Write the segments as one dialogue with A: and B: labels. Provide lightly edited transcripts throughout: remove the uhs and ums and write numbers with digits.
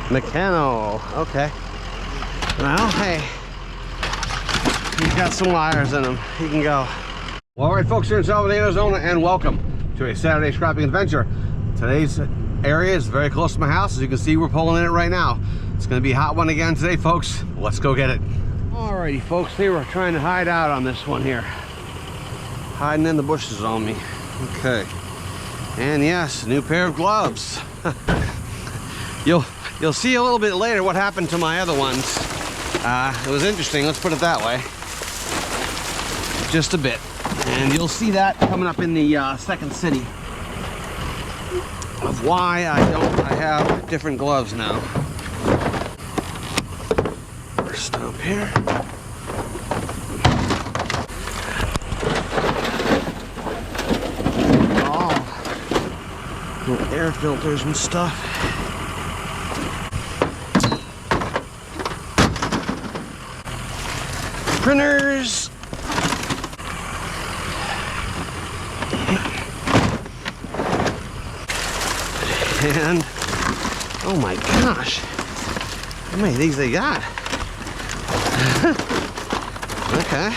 A: Mechano. Okay. Well, hey, he's got some wires in him. He can go. Well, all right, folks, here in Salvador, Arizona, and welcome to a Saturday scrapping adventure. Today's area is very close to my house. As you can see, we're pulling in it right now. It's going to be a hot one again today, folks. Let's go get it. Alrighty, folks, they were trying to hide out on this one here. Hiding in the bushes on me. Okay. And yes, new pair of gloves. You'll see a little bit later what happened to my other ones. It was interesting, let's put it that way. Just a bit. And you'll see that coming up in the second city of why I have different gloves now. First stop here. Oh, little air filters and stuff. Printers. And oh my gosh, how many of these they got? Okay.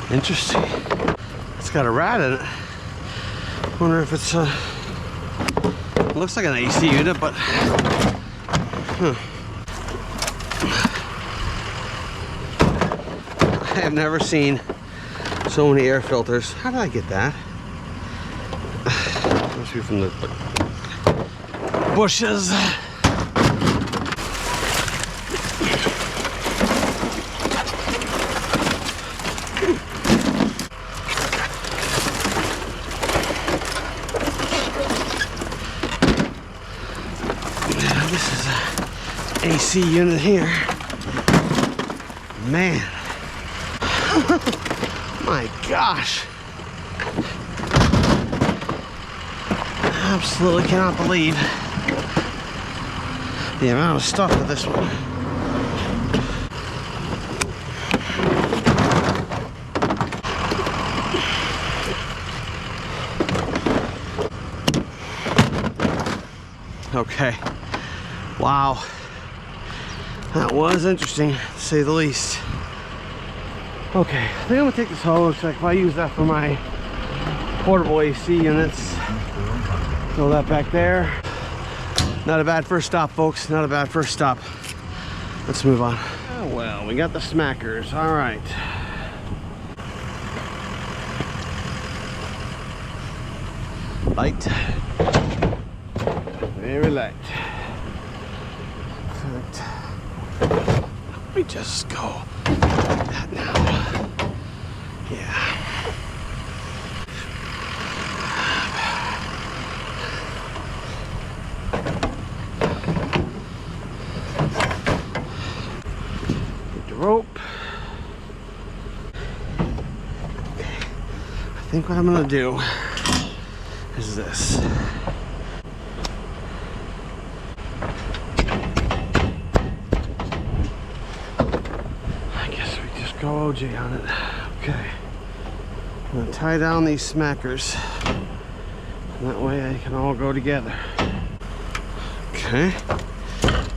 A: Interesting. It's got a rat in it. Wonder if it's it looks like an AC unit, but I have never seen so many air filters. How did I get that? Must be from the bushes. AC unit here. Man. My gosh. Absolutely cannot believe the amount of stuff with this one. Okay. Wow. That was interesting, to say the least. Okay, I think I'm gonna take this hose. Like if I use that for my portable AC units, throw that back there. Not a bad first stop, folks. Not a bad first stop. Let's move on. Oh, well, we got the smackers. All right. Light. Very light. Let me just go like that now. Yeah. Get the rope. Okay. I think what I'm gonna do is this. Go OJ on it. Okay. I'm gonna tie down these smackers. And that way they can all go together. Okay.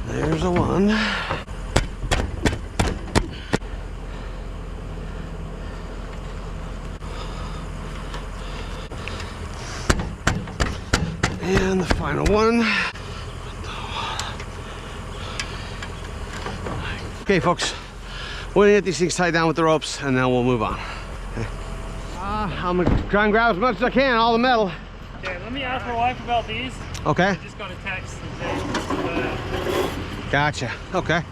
A: There's a one. And the final one. Okay, folks. We're gonna get these things tied down with the ropes and then we'll move on. Okay. I'm gonna try and grab as much as I can, all the metal.
B: Okay, let me ask my wife about these.
A: Okay.
B: I just got a text today.
A: Gotcha. Okay.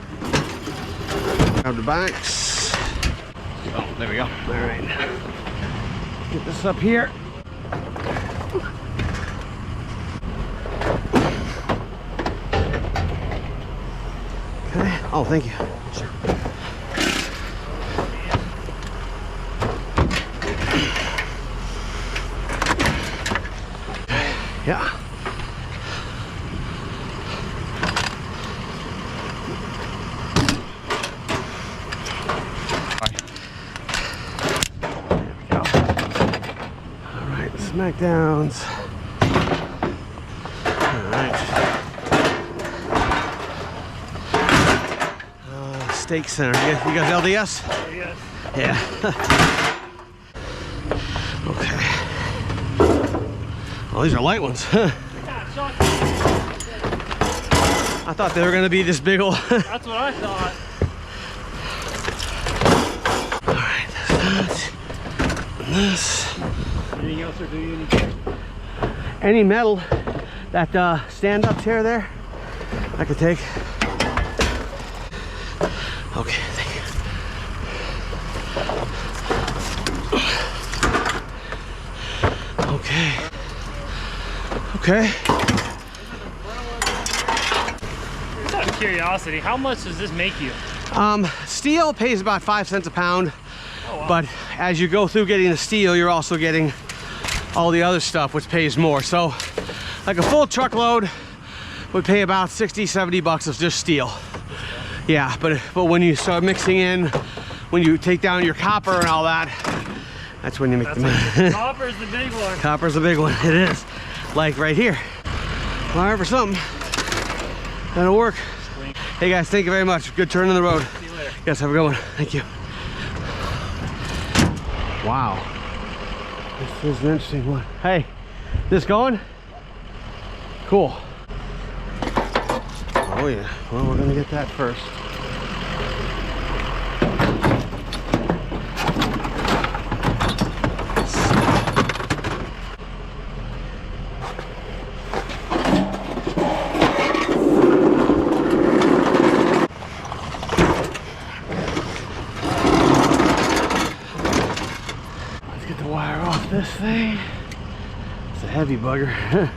A: Grab the backs. Oh, there we go. All right. Get this up here. Okay. Oh, thank you. Sure. Yeah. Smackdowns. All right. Steak Center. You guys LDS?
B: Yes.
A: Yeah. Okay. Oh, these are light ones. I thought they were going to be this big old.
B: That's what I thought.
A: All right. That's that. And this.
B: Anything else, or do you need
A: Any metal, that stand-up chair there, I could take. Okay, thank you. Okay. Okay.
B: Just out of curiosity, how much does this make you?
A: Steel pays about 5 cents a pound,
B: Oh, wow.
A: but as you go through getting the steel, you're also getting all the other stuff, which pays more. So like a full truckload would pay about 60, 70 bucks of just steel. Yeah, but when you start mixing in, when you take down your copper and all that, that's when you make the money.
B: Copper's the big one.
A: Copper's the big one. It is. Like right here. Wire for something. That'll work.
B: Sweet.
A: Hey guys, thank you very much. Good turn on the road.
B: See you later.
A: Yes, have a good one. Thank you. Wow. This is an interesting one. Hey, this going? Cool. Oh yeah. Well, we're gonna get that first. Let's get the wire off this thing. It's a heavy bugger.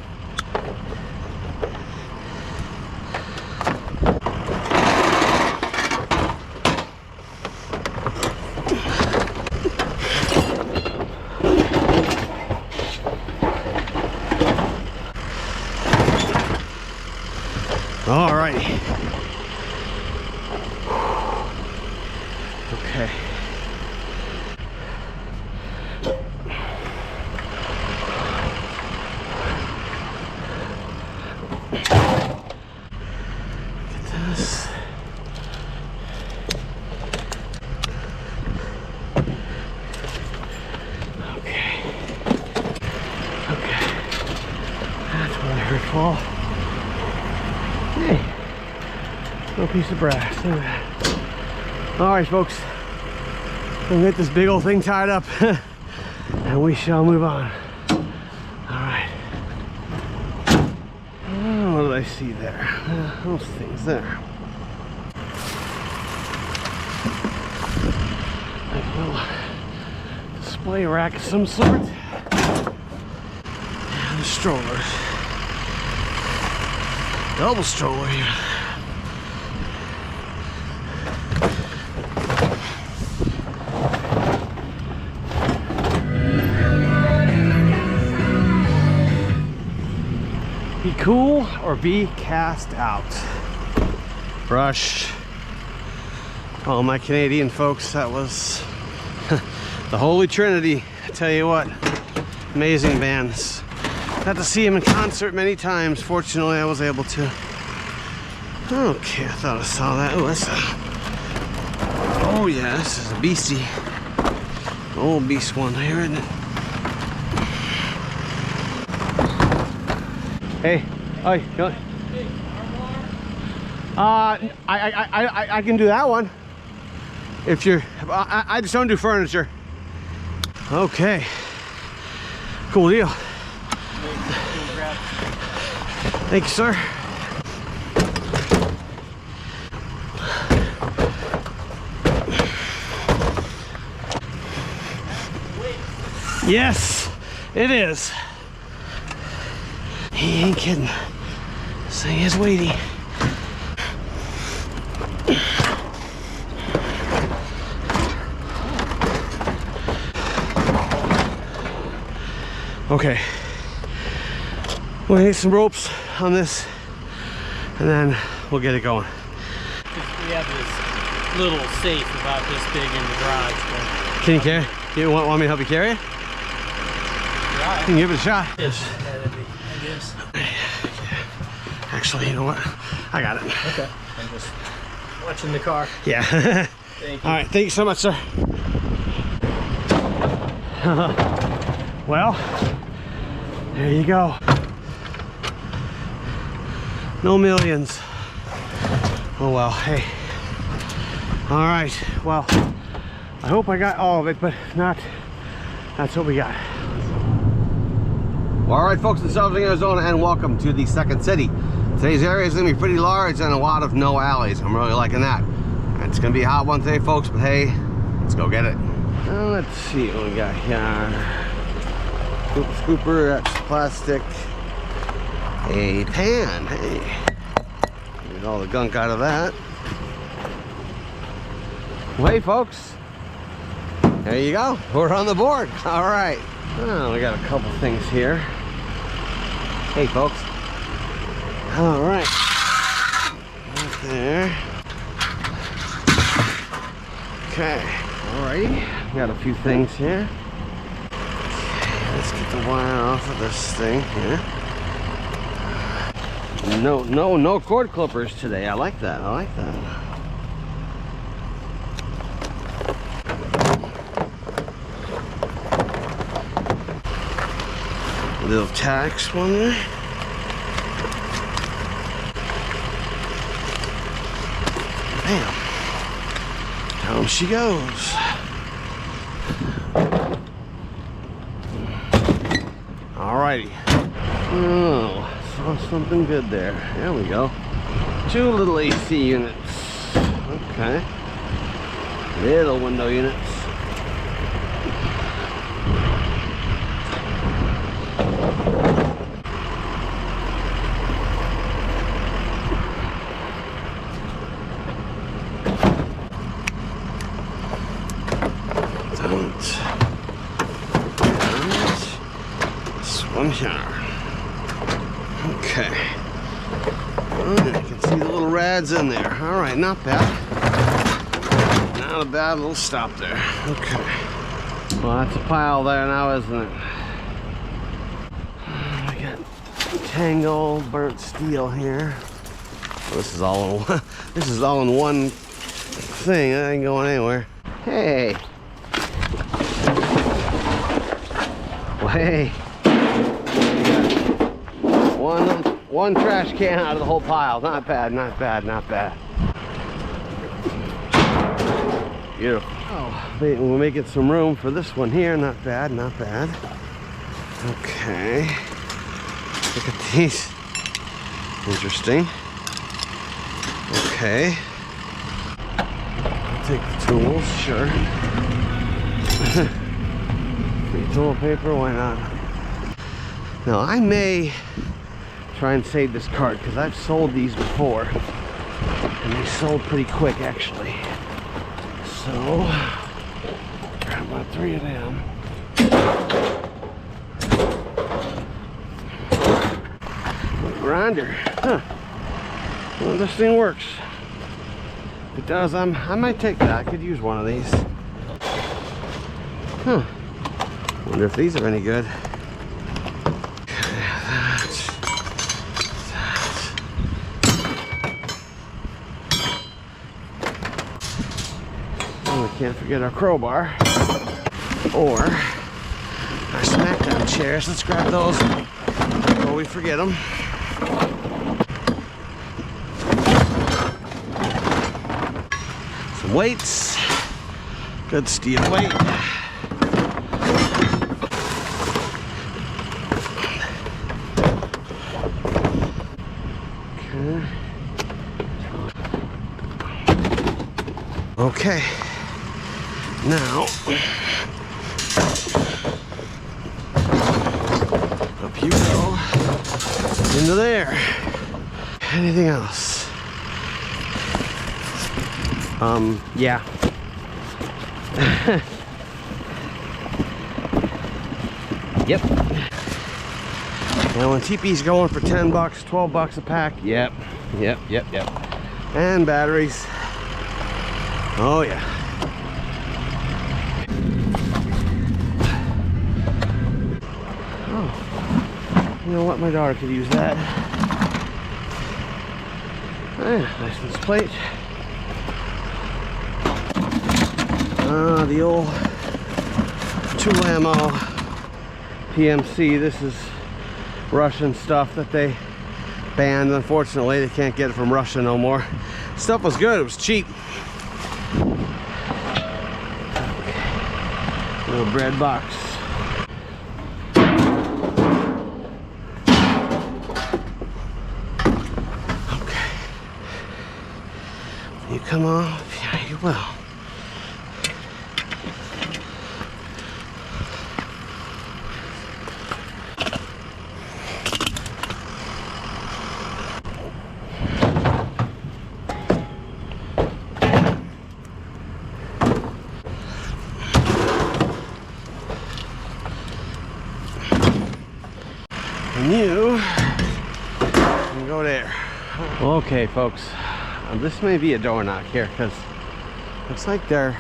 A: All righty. Okay. Get this. Okay. Okay. That's where I heard fall. Hey, little piece of brass. Look at that. All right, folks. We'll get this big old thing tied up, and we shall move on. All right. What did I see there? Those things there. Like a little display rack of some sort. And the strollers. Double stroller here. Be cool or be cast out. Brush. All my Canadian folks, that was the Holy Trinity. I tell you what, amazing bands. Got to see him in concert many times. Fortunately, I was able to. Okay, I thought I saw that. Oh, that's a. Oh yeah, this is a beastie. Old beast one here, isn't it? Hey, hi, go. I can do that one. If you're, I just don't do furniture. Okay. Cool deal. Thank you, sir. Yes, it is. He ain't kidding. This thing is weighty. Okay. We'll hang some ropes on this and then we'll get it going.
B: We have this little safe about this big in the garage. But
A: can you carry? You want me to help you carry it?
B: Yeah,
A: You can give it a shot.
B: Yes. Yeah, that'd be, I guess.
A: Actually, you know what? I got it.
B: Okay. I'm just watching the car.
A: Yeah.
B: Thank you.
A: All right. Thank you so much, sir. Well, there you go. No millions. Oh well, hey. All right, well, I hope I got all of it, but if not, that's what we got. Well, all right, folks in Southern Arizona, and welcome to the second city. Today's area is gonna be pretty large and a lot of no alleys. I'm really liking that. It's gonna be a hot one today, folks, but hey, let's go get it. Let's see what we got here. Scooper, that's plastic. A pan, hey. Get all the gunk out of that. Well, hey folks, there you go. We're on the board. All right. Oh, we got a couple things here. Hey folks. All right. Right there. Okay. All righty. Got a few things here. Okay, let's get the wire off of this thing here. No cord clippers today. I like that. I like that. A little tacks one there. Bam. Down she goes. Alrighty. Oh. Saw something good there. There we go. 2 little AC units. Okay. Little window units. This one here. Okay. Oh, I can see the little rads in there. All right, not bad. Not a bad little stop there. Okay. Well, that's a pile there now, isn't it? We got tangled burnt steel here. Well, this is all in one. This is all in one thing. That ain't going anywhere. Hey. Well, hey. One trash can out of the whole pile. Not bad, not bad, not bad. Beautiful. Oh, we're making some room for this one here. Not bad, not bad. Okay. Look at these. Interesting. Okay. I'll take the tools, sure. Free toilet paper, why not? Now, I may try and save this cart because I've sold these before and they sold pretty quick actually. So grab about 3 of them. Grinder. Huh. Well, this thing works. If it does, I might take that. I could use one of these. Huh. Wonder if these are any good. Can't forget our crowbar or our smackdown chairs. Let's grab those before we forget them. Some weights, good steel weight. Okay. Now, up you go, into there. Anything else? Yeah. Yep. And when teepees going for 10 bucks, 12 bucks a pack, yep. And batteries. Oh yeah. Oh, you know what? My daughter could use that. License plate. The old tool ammo PMC. This is Russian stuff that they banned. Unfortunately, they can't get it from Russia no more. Stuff was good. It was cheap. Little bread box. Okay. You come off? Yeah, you will. And you can go there. Okay, folks, this may be a door knock here because looks like they're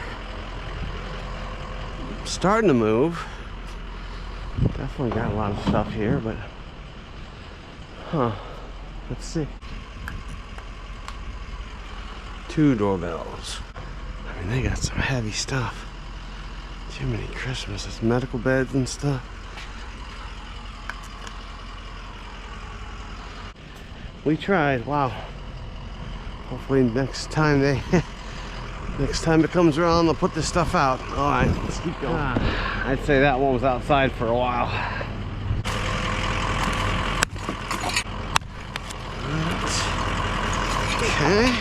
A: starting to move. Definitely got a lot of stuff here, but let's see. 2 doorbells. I mean, they got some heavy stuff. Jiminy Christmas, it's medical beds and stuff. We tried. Wow. Hopefully next time next time it comes around, they'll put this stuff out. All right, let's keep going. I'd say that one was outside for a while. Okay.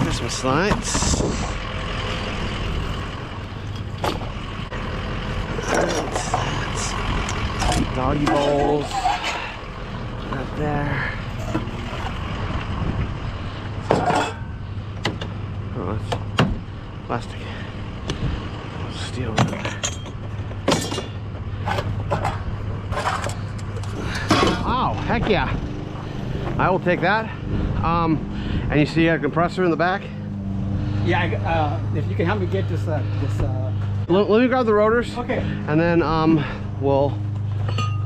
A: Christmas lights. Doggy bowls right there. Oh, that's plastic. Steel right there. Oh, heck yeah. I will take that. And you see a compressor in the back?
C: Yeah, if you can help me get this,
A: Let me grab the rotors.
C: Okay.
A: And then we'll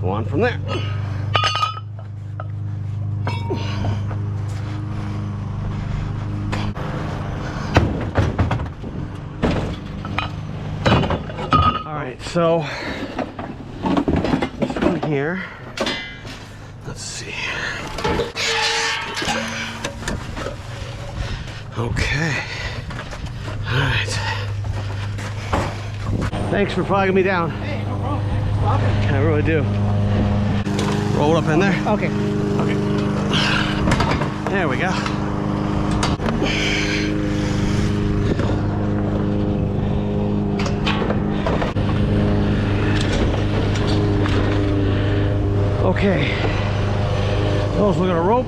A: go on from there. All right, so this one here, let's see. Okay. All right. Thanks for flagging me down.
C: Hey, no problem. Man.
A: I really do. Roll up in there.
C: Okay.
A: Okay. There we go. Okay. Let's look at a rope.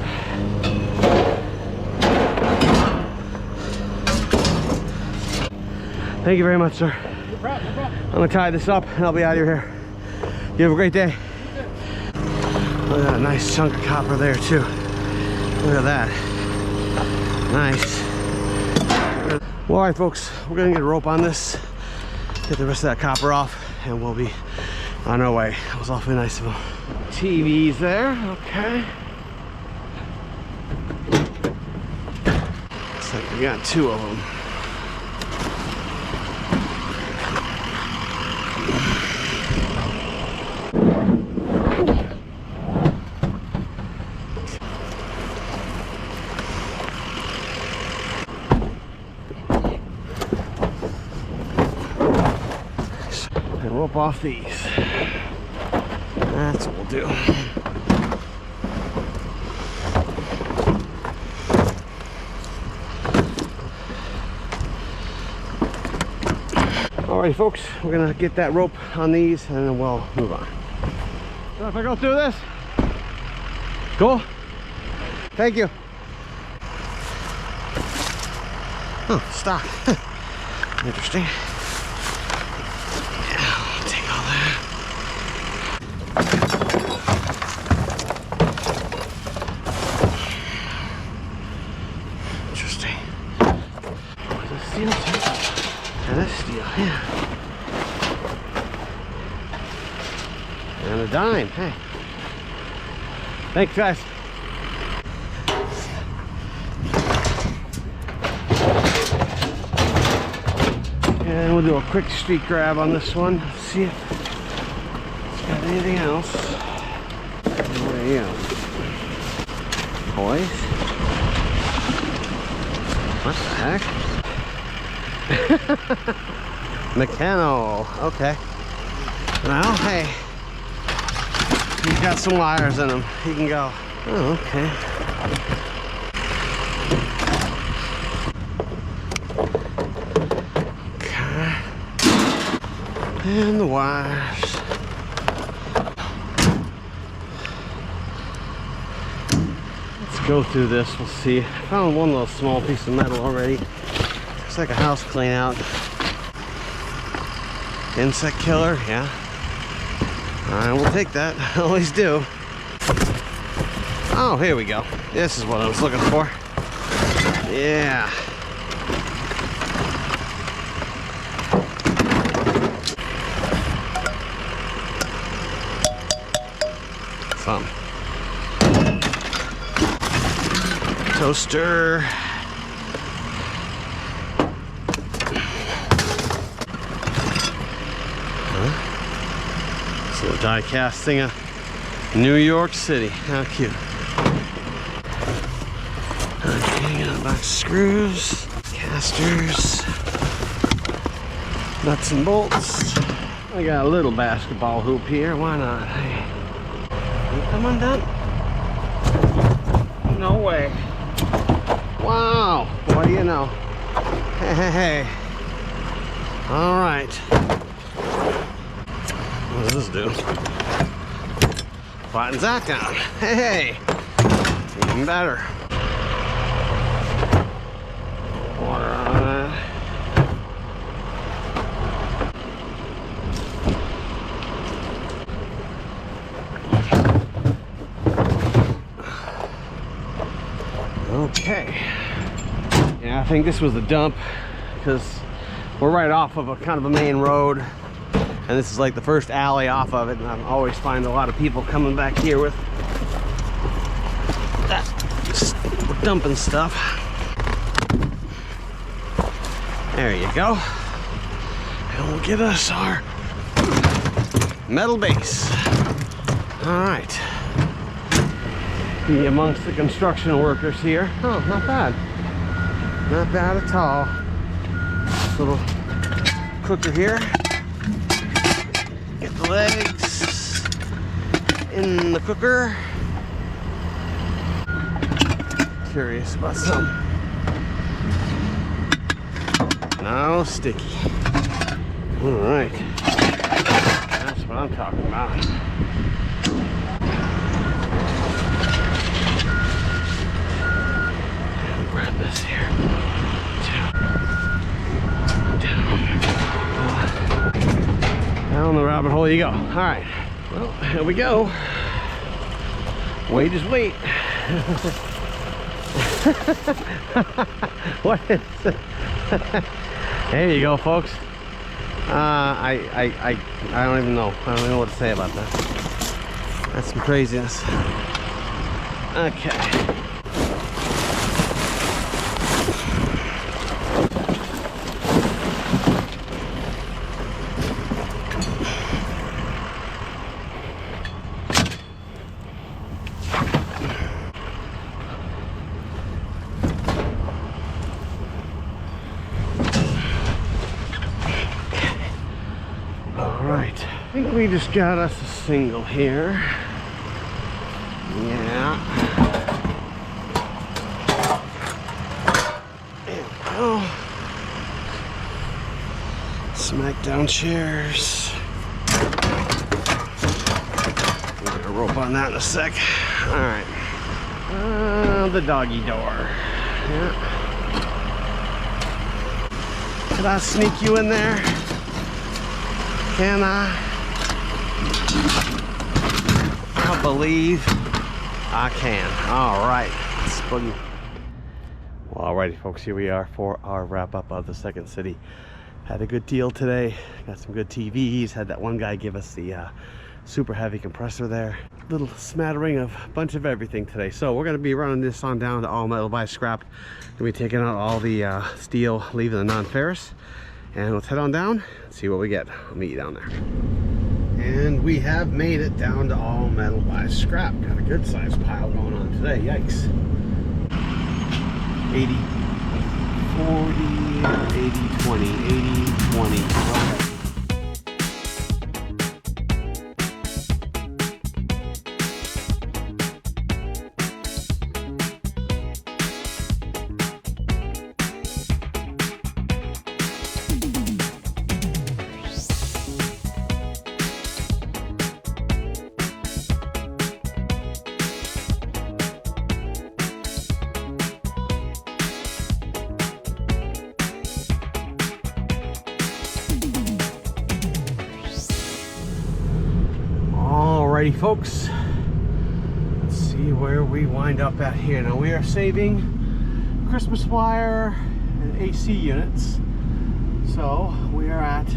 A: Thank you very much, sir.
C: No problem, no problem.
A: I'm gonna tie this up and I'll be out of here. You have a great day. Look at that nice chunk of copper there too. Look at that. Nice. Well, all right, folks, we're gonna get a rope on this, get the rest of that copper off, and we'll be on our way. It was awfully nice of them. TVs there, okay. Looks like we got 2 of them. And rope off these. That's what we'll do. Alrighty, folks, we're gonna get that rope on these and then we'll move on. So if I go through this, cool. Thank you. Oh, stop. Interesting. Yeah, I'll take all that. Interesting. Was it steel too? That is steel, yeah. And a dime, hey. Thanks, guys. And we'll do a quick street grab on this one. See if it's got anything else. What are you? Toys? What the heck? Meccano. Okay. Well, hey. He's got some wires in him. He can go. Oh, okay. And the wires. Let's go through this. We'll see. I found one little small piece of metal already. Looks like a house clean out. Insect killer, yeah. Alright, we'll take that. I always do. Oh, here we go. This is what I was looking for. Yeah. Some toaster. This little die cast thing of New York City. How cute. Okay, got a box of screws, casters, nuts and bolts. I got a little basketball hoop here. Why not? Hey. Come undone? No way. Wow. What do you know? Hey, hey, hey. All right. What does this do? Flattens that down. Hey, even better. Water on that. Okay. Yeah, I think this was the dump because we're right off of a kind of a main road. And this is like the first alley off of it, and I always find a lot of people coming back here with that, just dumping stuff. There you go. And we'll get us our metal base. All right. Be amongst the construction workers here. Oh, not bad. Not bad at all. This little cooker here. Get the legs in the cooker. Curious about something. No sticky. All right. That's what I'm talking about. Grab this here. Down the rabbit hole you go. All right. Well, here we go. Wait is wait. What is it? There you go, folks. I don't even know. I don't even know what to say about that. That's some craziness. Okay. Right, I think we just got us a single here. Yeah. There we go. Smack down chairs. We'll get a rope on that in a sec. All right. The doggy door. Yeah. Can I sneak you in there? Can I? I believe I can. All right, let's boogie. Well, alrighty, folks, here we are for our wrap up of the second city. Had a good deal today. Got some good TVs. Had that one guy give us the super heavy compressor there. Little smattering of a bunch of everything today. So we're gonna be running this on down to all metal by scrap. Gonna be taking out all the steel, leaving the non-ferrous. And let's head on down and see what we get. I'll meet you down there. And we have made it down to all metal by scrap. Got a good sized pile going on today. Yikes. 80, 40, 80, 20, 80, 20. Okay. Alrighty, folks, let's see where we wind up at here. Now we are saving Christmas wire and AC units, so we are at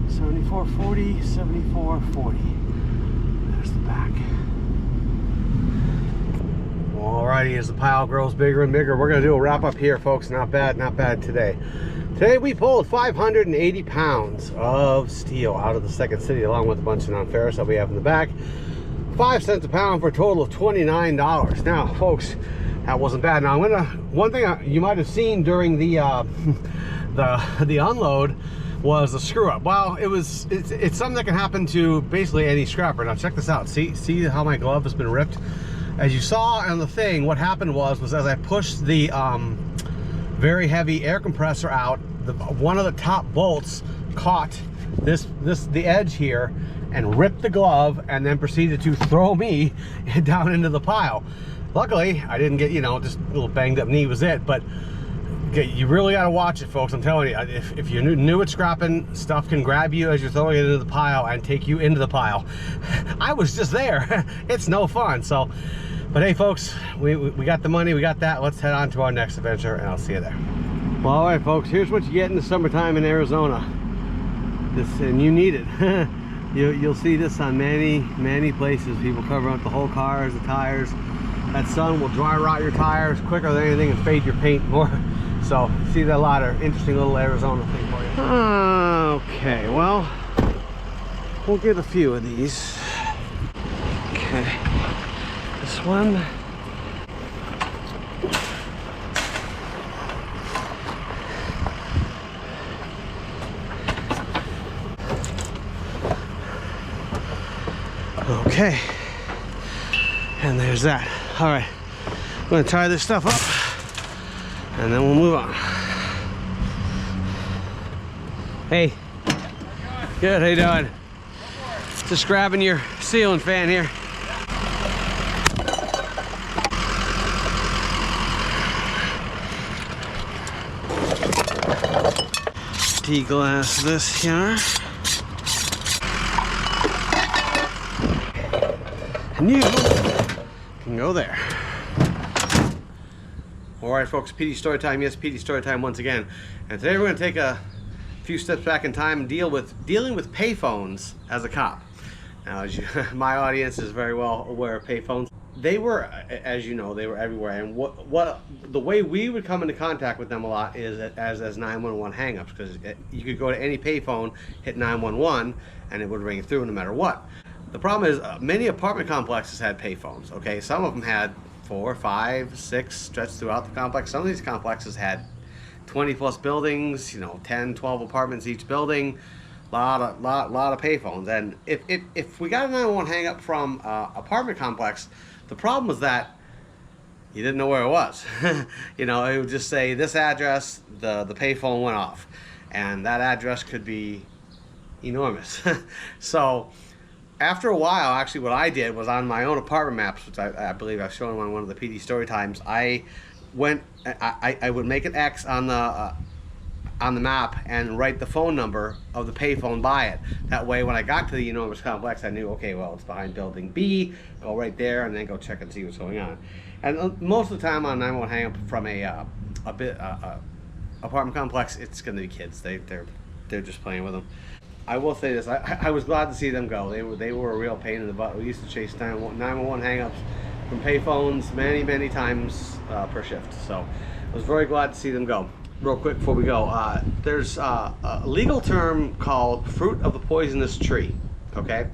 A: 7440, 7440. There's the back. Alrighty, as the pile grows bigger and bigger, we're gonna do a wrap up here, folks. Not bad today. Today we pulled 580 pounds of steel out of the second city, along with a bunch of non-ferrous that we have in the back. 5 cents a pound for a total of $29. Now, folks, that wasn't bad. Now, one thing you might have seen during the the unload was a screw up. Well, it's something that can happen to basically any scrapper. Now, check this out. See how my glove has been ripped? As you saw on the thing, what happened was as I pushed the very heavy air compressor out, one of the top bolts caught the edge here and ripped the glove, and then proceeded to throw me down into the pile. Luckily, I didn't get, just a little banged up knee was it, but okay, you really got to watch it, folks. I'm telling you, if you're new at scrapping, stuff can grab you as you're throwing it into the pile and take you into the pile. I was just there. It's no fun. So, but hey, folks, we got the money, we got that. Let's head on to our next adventure, and I'll see you there. Well, all right, folks, here's what you get in the summertime in Arizona. And you need it. You'll see this on many places. People covering up the whole cars, the tires. That sun will dry rot your tires quicker than anything and fade your paint more. So, see that a lot of interesting little Arizona thing for you. Okay, well, we'll get a few of these. Okay, this one. Okay, and there's that. All right, I'm gonna tie this stuff up and then we'll move on. Hey, good, how you doing? Just grabbing your ceiling fan here. Deglass this here. And you can go there. All right, folks, PD story time. Yes, PD story time once again. And today we're going to take a few steps back in time and dealing with payphones as a cop. Now, as my audience is very well aware of payphones. They were, as you know, they were everywhere. And the way we would come into contact with them a lot is as 911 hangups, because you could go to any payphone, hit 911, and it would ring through no matter what. The problem is many apartment complexes had payphones, okay? Some of them had 4, 5, 6 stretched throughout the complex. Some of these complexes had 20 plus buildings, 10, 12 apartments each building, lot of payphones. And if we got a 911 hang up from apartment complex, the problem was that you didn't know where it was. It would just say this address, the payphone went off, and that address could be enormous. So after a while, actually, what I did was on my own apartment maps, which I believe I've shown on one of the PD story times, I would make an X on the on the map and write the phone number of the payphone by it. That way, when I got to the enormous complex, I knew, okay, well, it's behind building B. Go right there, and then go check and see what's going on. And most of the time on 911 hang up from a apartment complex, it's going to be kids. They're just playing with them. I will say this: I was glad to see them go. They were a real pain in the butt. We used to chase 911 hang-ups from payphones many times per shift. So I was very glad to see them go. Real quick before we go, there's a legal term called fruit of the poisonous tree. Okay,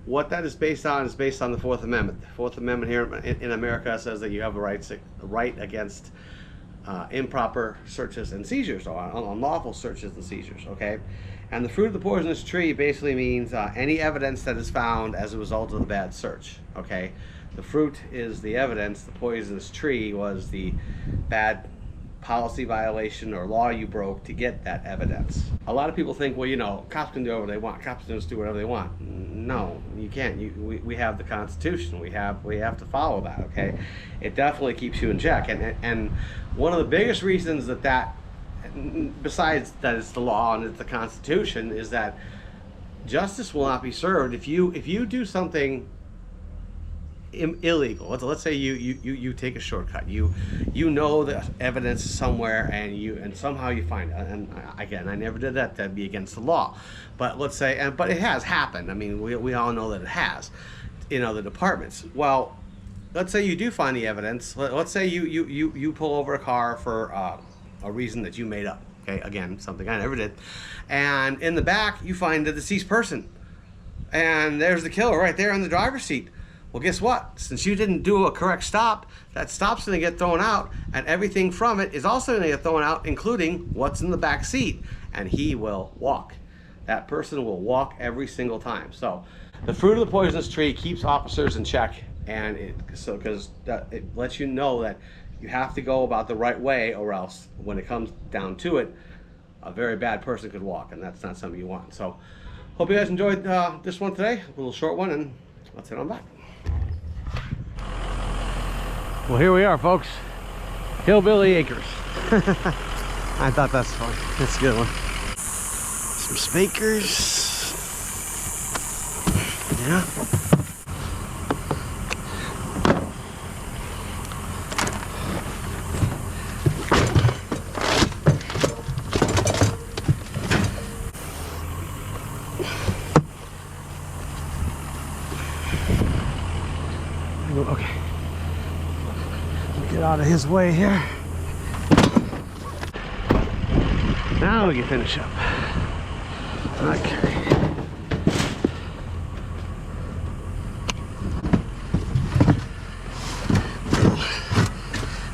A: what that is based on the Fourth Amendment. The Fourth Amendment here in America says that you have a right against improper searches and seizures, or unlawful searches and seizures. Okay, and the fruit of the poisonous tree basically means any evidence that is found as a result of the bad search. Okay, the fruit is the evidence. The poisonous tree was the bad policy violation or law you broke to get that evidence. A lot of people think, well, you know, cops can do whatever they want. Cops can just do whatever they want. No, you can't. We have the Constitution. We have to follow that. Okay, it definitely keeps you in check. And one of the biggest reasons that besides that it's the law and it's the Constitution, is that justice will not be served if you do something illegal. Let's say you take a shortcut. You know the evidence is somewhere, and somehow you find it. And again, I never did that. That'd be against the law. But let's say, but it has happened. I mean, we all know that it has in other departments. Well, let's say you do find the evidence. Let's say you pull over a car for a reason that you made up. Okay, again, something I never did. And in the back, you find the deceased person, and there's the killer right there in the driver's seat. Well, guess what? Since you didn't do a correct stop, that stop's going to get thrown out, and everything from it is also going to get thrown out, including what's in the back seat. And he will walk. That person will walk every single time. So the fruit of the poisonous tree keeps officers in check, and because it lets you know that you have to go about the right way, or else when it comes down to it, a very bad person could walk, and that's not something you want. So hope you guys enjoyed this one today, a little short one, and let's head on back. Well, here we are, folks. Hillbilly Acres. I thought that's fun. That's a good one. Some speakers. Yeah. Okay. Get out of his way here. Now we can finish up. Okay.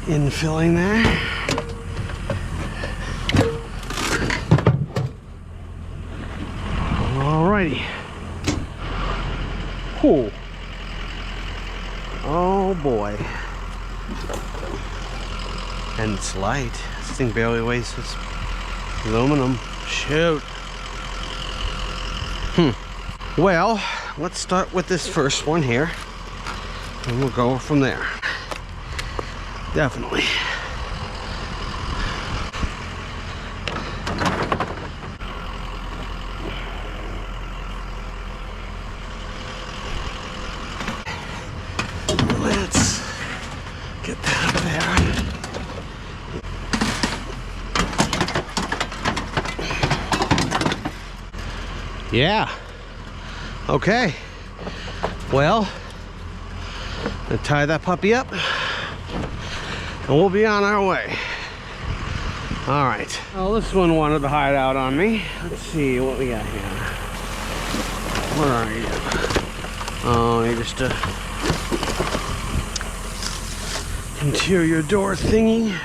A: Infilling there. Alrighty. Cool. Oh boy. And it's light. This thing barely weighs. It's aluminum. Shoot. Well, let's start with this first one here, and we'll go from there. Definitely. Let's get that up there. Yeah. Okay. Well, I'll tie that puppy up, and we'll be on our way. All right. Well, this one wanted to hide out on me. Let's see what we got here. Where are you? Oh, you're just a interior door thingy.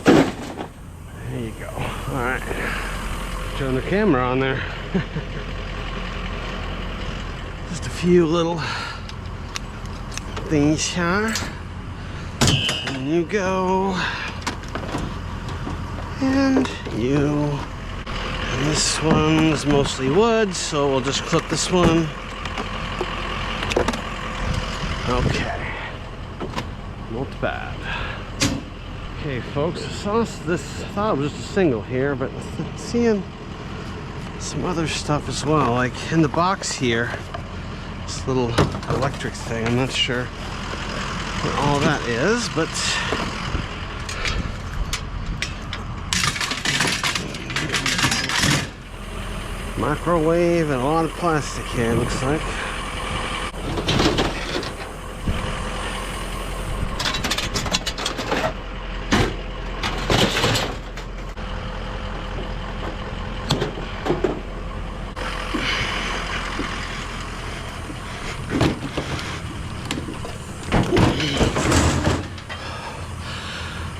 A: There you go. All right. Turn the camera on there. Just a few little things here. And you go. And you. And this one's mostly wood, so we'll just clip this one. Okay. Not bad. Okay, folks, I saw this, thought it was just a single here, but seeing some other stuff as well, like in the box here, this little electric thing. I'm not sure what all that is, but microwave and a lot of plastic here, looks like.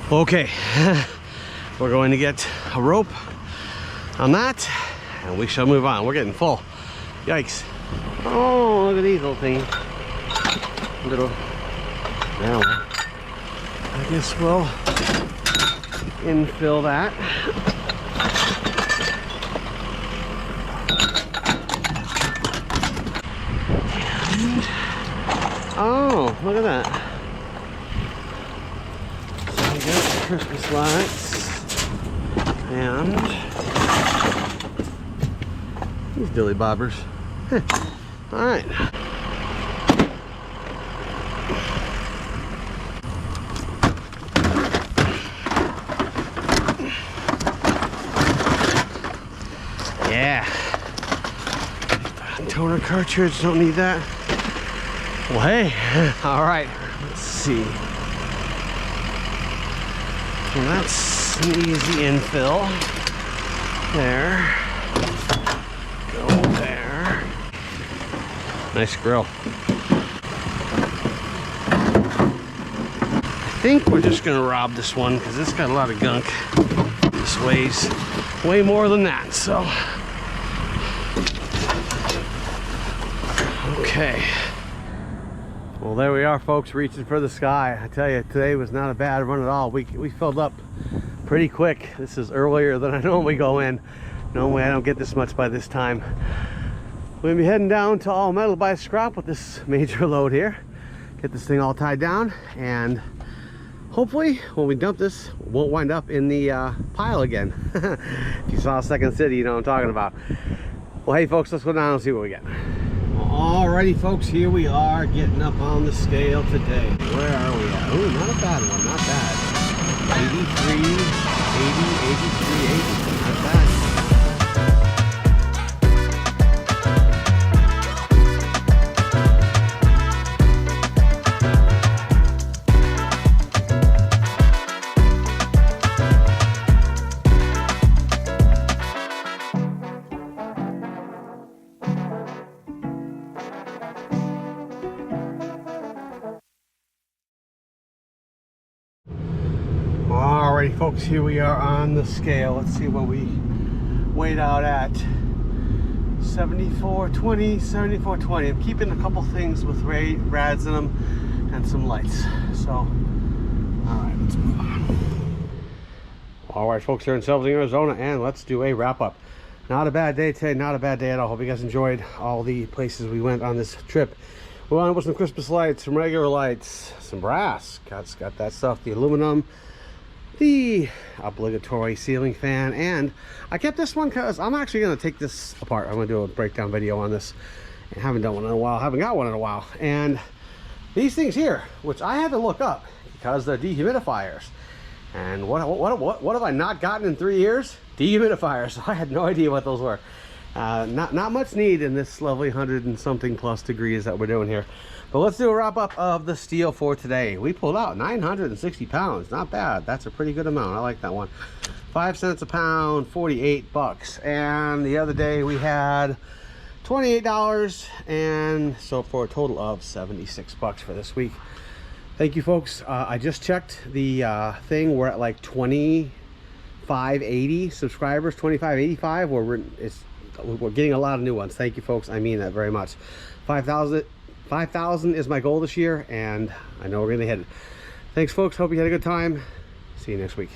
A: Okay, we're going to get a rope on that and we shall move on. We're getting full. Yikes. Oh, look at these little things. Now, I guess we'll infill that. And, oh, look at that. Christmas lights and these dilly bobbers. All right. Yeah. Toner cartridge, don't need that. Well, hey. All right. Let's see. Well, that's an easy infill. There. Go there. Nice grill. I think we're just gonna rob this one because it's got a lot of gunk. This weighs way more than that, so. Okay. Well, there we are, folks, reaching for the sky. I tell you, today was not a bad run at all. We filled up pretty quick. This is earlier than I normally go in. Normally I don't get this much by this time. We're gonna be heading down to All Metal by scrap with this major load here. Get this thing all tied down, and hopefully when we dump this, we won't wind up in the pile again. If you saw Second City, you know what I'm talking about. Well, hey folks, let's go down and see what we get. Alrighty folks, here we are getting up on the scale today. Where are we at? Oh, not a bad one, not bad. 83, 80, 83, 80, not bad. Alrighty folks, here we are on the scale. Let's see what we weighed out at. 74.20, 74.20. I'm keeping a couple things with rads in them and some lights. So, alright, let's move on. Alright folks, here in Silverton, Arizona, and let's do a wrap up. Not a bad day today, not a bad day at all. Hope you guys enjoyed all the places we went on this trip. We went with some Christmas lights, some regular lights, some brass. Got that stuff, the aluminum, the obligatory ceiling fan, and I kept this one because I'm actually going to take this apart. I'm going to do a breakdown video on this. I haven't done one in a while, haven't got one in a while. And these things here, which I had to look up because they're dehumidifiers. And what have I not gotten in 3 years? Dehumidifiers. So I had no idea what those were. Not much need in this lovely 100 and something plus degrees that we're doing here. But let's do a wrap up of the steel for today. We pulled out 960 pounds. Not bad. That's a pretty good amount. I like that one. 5 cents a pound, 48 bucks. And the other day we had $28, and so for a total of 76 bucks for this week. Thank you folks. I just checked the thing. We're at like 2580 subscribers, 2585. We're getting a lot of new ones. Thank you folks. I mean that very much. 5,000 is my goal this year, and I know we're gonna hit it. Thanks folks, hope you had a good time. See you next week.